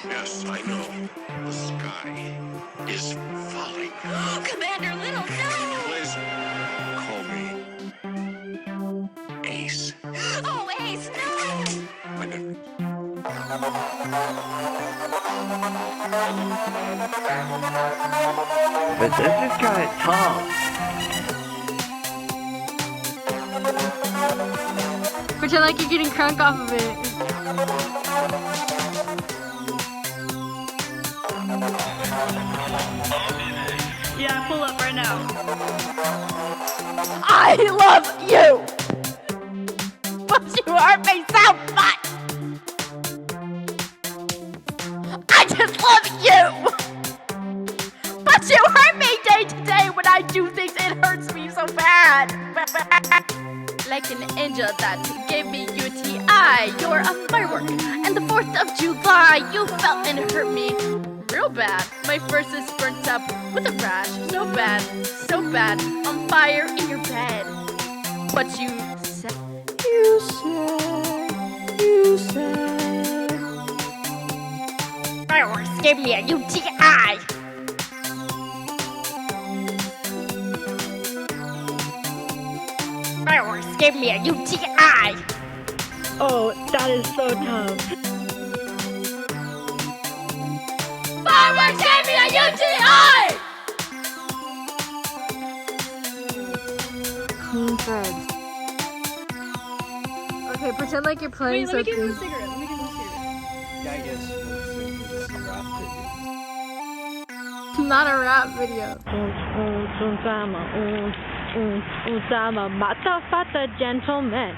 Yes, I know. The sky is falling. Commander Little, no! Please call me Ace. Oh, Ace, no! My nephew. But this is kind of tough. Pretend like you're getting crunk off of it. Yeah, pull up right now. I love you! But you hurt me so much! I just love you! But you hurt me day to day when I do things, it hurts me so bad! Like an angel that gave me UTI, you're a firework. And the 4th of July, you fell and hurt me real bad. My first is burnt up with a rash, so bad, on fire in your bed. But you said, fireworks gave me a UTI. Fireworks gave me a UTI. Oh, that is so tough. Fireworks gave me a UTI! Clean threads. Okay, pretend like you're playing Wait, let me something. get him a cigarette. Let me get him a cigarette. Yeah, I guess it's a rap video. Not a rap video. Mata fata gentleman.